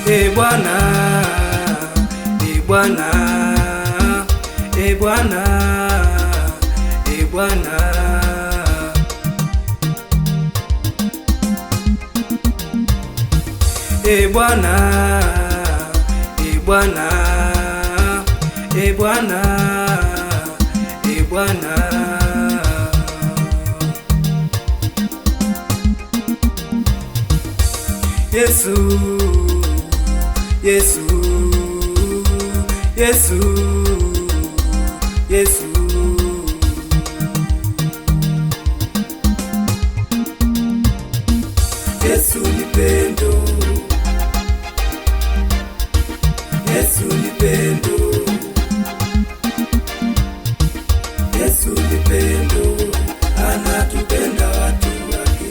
Bwana, Bwana, Bwana, Bwana. Bwana, Bwana, Bwana, Bwana. Yesu, Yesu, Yesu, Yesu. Yesu ni pendo, Yesu ni pendo, Yesu ni pendo, anatupenda watu wake.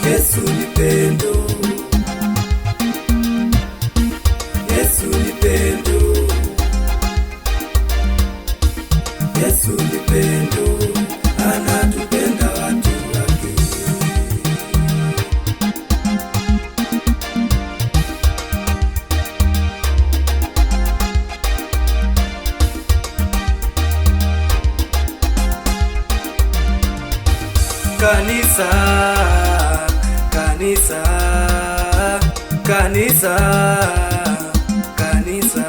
Yesu ni pendo, Yesu ni pendo, Yesu ni pendo, anatupenda watu wake. Kanisa, kanisa, kanisa, kanisa.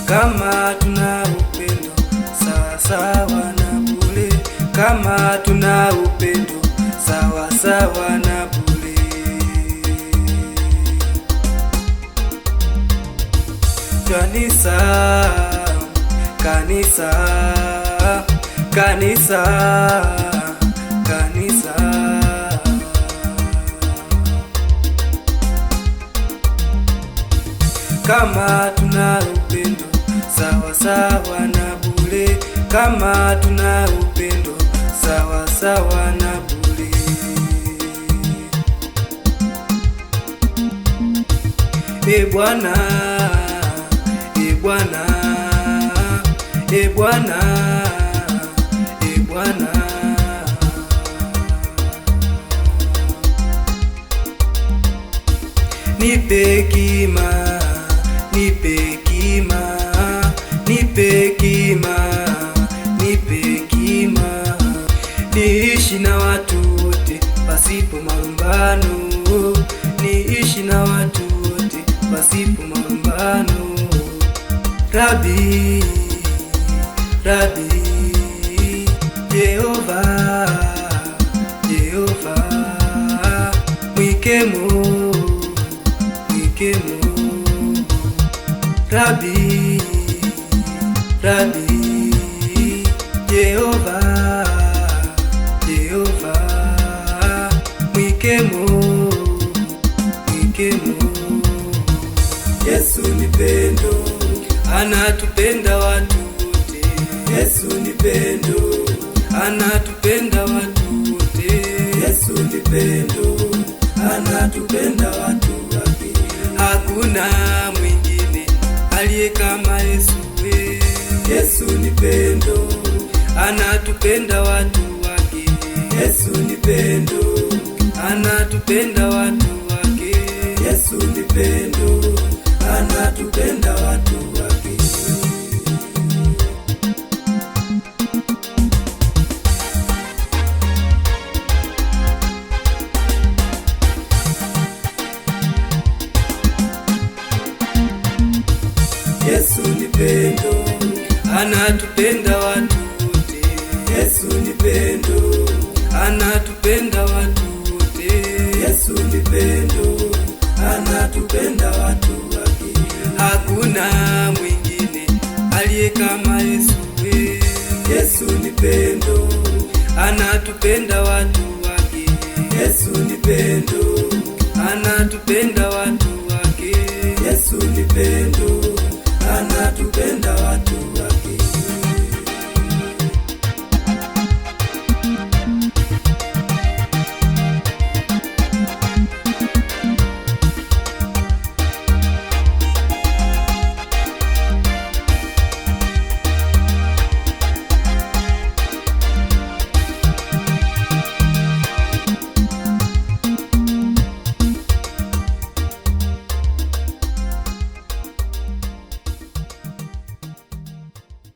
Kama tuna upendo sawa sawa na bure, kama tuna upendo sawa sawa na bure. Kanisa, kanisa, kanisa, kanisa. Kama tuna upendo sawa sawa na bure, kama tuna upendo sawa sawa na bure. Bwana, Bwana, Bwana, Bwana. Nipe hekima, nipe hekima, nipe hekima, nipe hekima, niishi na watu wote pasipo malumbano, niishi na watu wote pasipo malumbano. Rabi, Rabi, Jehova, Jehova, mwikemo, mwikemo. Rabi, Rabi, Jehova, Jehova, mwikemo, mwikemo. Yesu ni pendo, anatupenda watu wote. Yesu ni pendo, anatupenda watu wote. Yesu ni pendo, anatupenda watu wake. Hakuna mwingine aliye kama Yesu we. Yesu ni pendo, anatupenda watu wake. Yesu ni pendo, anatupenda watu wake. Yesu ni pendo, anatupenda watu wake. Yesu ni pendo, anatupenda watu wote. Yesu ni pendo, anatupenda watu wote. Yesu ni pendo, anatupenda watu wake. Hakuna mwingine aliye kama Yesu we. Yesu ni pendo, anatupenda watu wake. Yesu ni pendo, anatupenda watu wake. Yesu ni pendo, anatupenda watu wake.